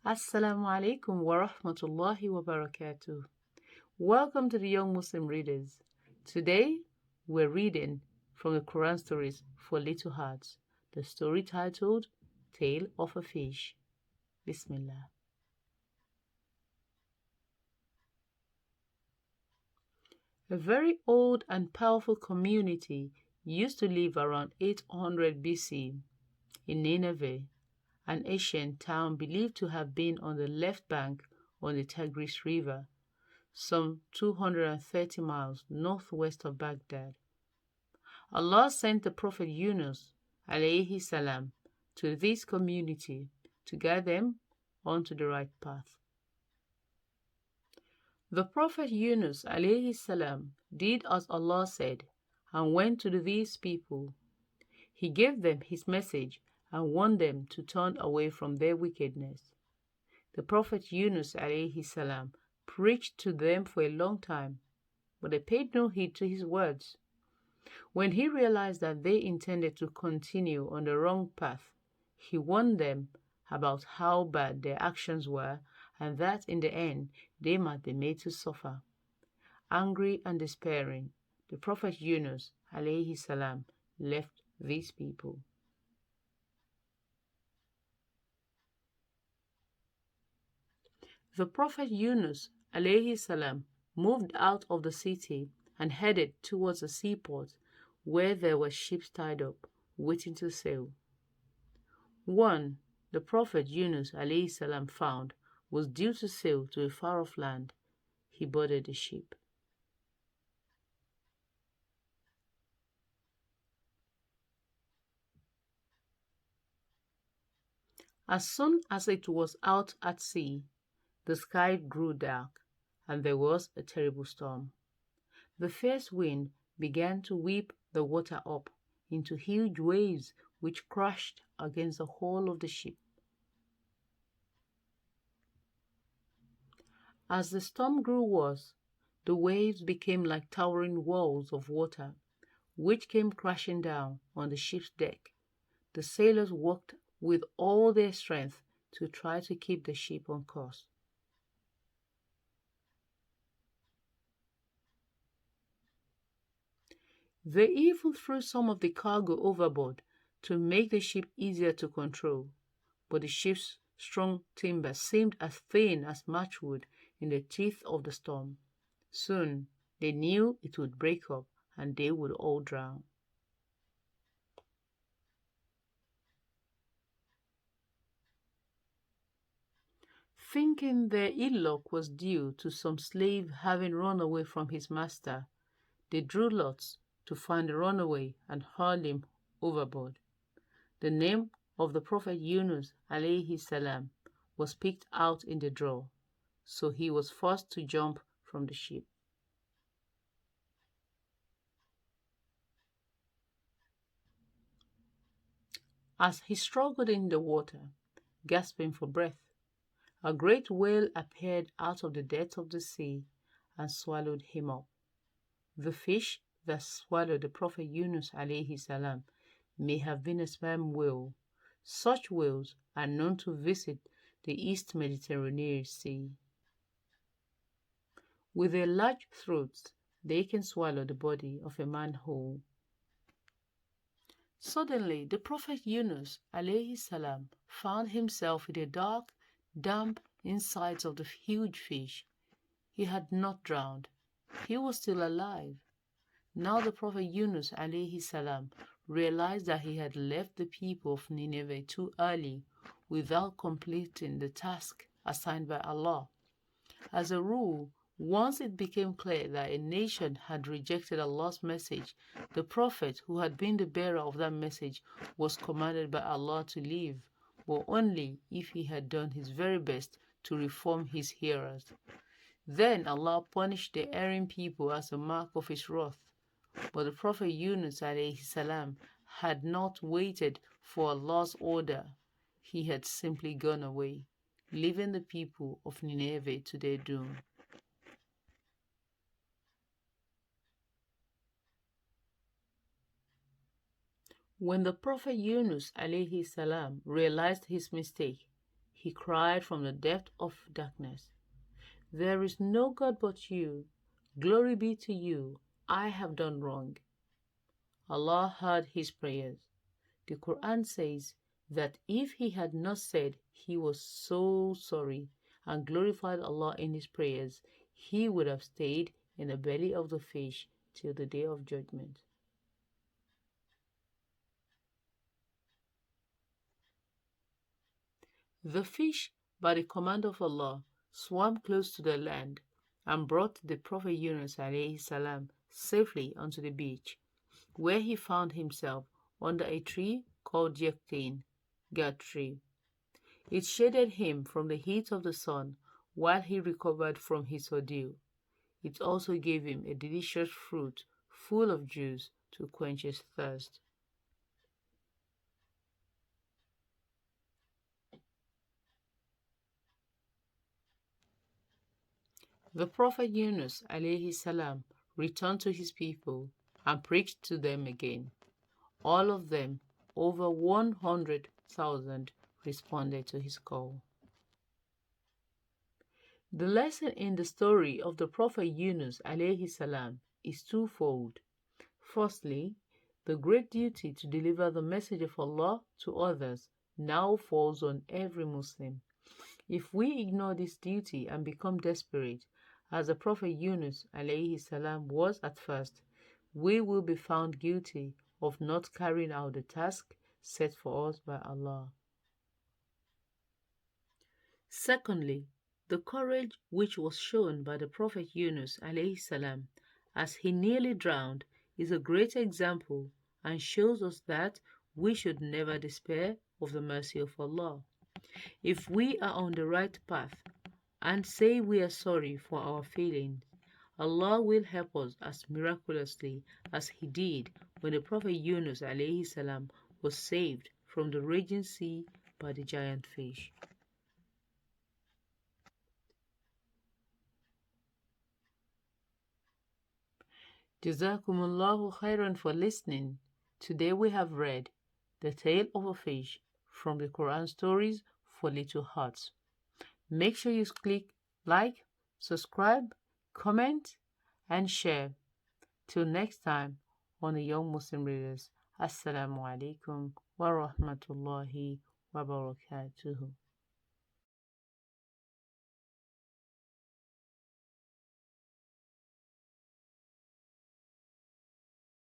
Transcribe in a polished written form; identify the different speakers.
Speaker 1: Assalamu alaykum wa rahmatullahi wa barakatuh. Welcome to the Young Muslim Readers. Today, we're reading from the Quran stories for little hearts, the story titled Tale of a Fish. Bismillah. A very old and powerful community used to live around 800 BC in Nineveh, an ancient town believed to have been on the left bank of the Tigris River, some 230 miles northwest of Baghdad. Allah sent the Prophet Yunus alayhi salam to this community to guide them onto the right path. The Prophet Yunus alayhi salam did as Allah said and went to these people. He gave them his message and warned them to turn away from their wickedness. The Prophet Yunus alayhi salam preached to them for a long time, but they paid no heed to his words. When he realized that they intended to continue on the wrong path, he warned them about how bad their actions were and that in the end they might be made to suffer. Angry and despairing, the Prophet Yunus alayhi salam left these people. The Prophet Yunus alayhi salam moved out of the city and headed towards a seaport where there were ships tied up, waiting to sail. One the Prophet Yunus alayhi salam found was due to sail to a far-off land. He boarded the ship. As soon as it was out at sea, the sky grew dark, and there was a terrible storm. The fierce wind began to whip the water up into huge waves which crashed against the hull of the ship. As the storm grew worse, the waves became like towering walls of water, which came crashing down on the ship's deck. The sailors worked with all their strength to try to keep the ship on course. They even threw some of the cargo overboard to make the ship easier to control, but the ship's strong timbers seemed as thin as matchwood in the teeth of the storm. Soon they knew it would break up and they would all drown. Thinking their ill luck was due to some slave having run away from his master, they drew lots to find the runaway and hurl him overboard. The name of the Prophet Yunus alayhi salam was picked out in the draw, so he was forced to jump from the ship. As he struggled in the water, gasping for breath, a great whale appeared out of the depths of the sea and swallowed him up. The fish that swallowed the Prophet Yunus alayhi salam may have been a sperm whale. Such whales are known to visit the East Mediterranean Sea. With their large throats, they can swallow the body of a man whole. Suddenly, the Prophet Yunus alayhi salam found himself in the dark, damp insides of the huge fish. He had not drowned. He was still alive. Now the Prophet Yunus alayhi salam realized that he had left the people of Nineveh too early without completing the task assigned by Allah. As a rule, once it became clear that a nation had rejected Allah's message, the Prophet who had been the bearer of that message was commanded by Allah to leave, but only if he had done his very best to reform his hearers. Then Allah punished the erring people as a mark of his wrath. But the Prophet Yunus alayhi salam had not waited for Allah's order. He had simply gone away, leaving the people of Nineveh to their doom. When the Prophet Yunus alayhi salam realized his mistake, he cried from the depth of darkness, "There is no God but you. Glory be to you. I have done wrong." Allah heard his prayers. The Quran says that if he had not said he was so sorry and glorified Allah in his prayers, he would have stayed in the belly of the fish till the day of judgment. The fish, by the command of Allah, swam close to the land and brought the Prophet Yunus alayhi salam safely onto the beach, where he found himself under a tree called Yaqtin, God tree. It shaded him from the heat of the sun while he recovered from his ordeal. It also gave him a delicious fruit full of juice to quench his thirst. The Prophet Yunus alayhi salam returned to his people and preached to them again. All of them, over 100,000, responded to his call. The lesson in the story of the Prophet Yunus alayhi salam is twofold. Firstly, the great duty to deliver the message of Allah to others now falls on every Muslim. If we ignore this duty and become desperate, as the Prophet Yunus alayhi salam was at first, we will be found guilty of not carrying out the task set for us by Allah. Secondly, the courage which was shown by the Prophet Yunus alayhi salam as he nearly drowned is a great example and shows us that we should never despair of the mercy of Allah. If we are on the right path and say we are sorry for our failings, Allah will help us as miraculously as He did when the Prophet Yunus alayhi salam was saved from the raging sea by the giant fish. Jazakumullahu khairan for listening. Today we have read The Tale of a Fish from the Quran Stories for Little Hearts. Make sure you click like, subscribe, comment, and share. Till next time on the Young Muslim Readers. Assalamu alaykum wa rahmatullahi wa barakatuhu.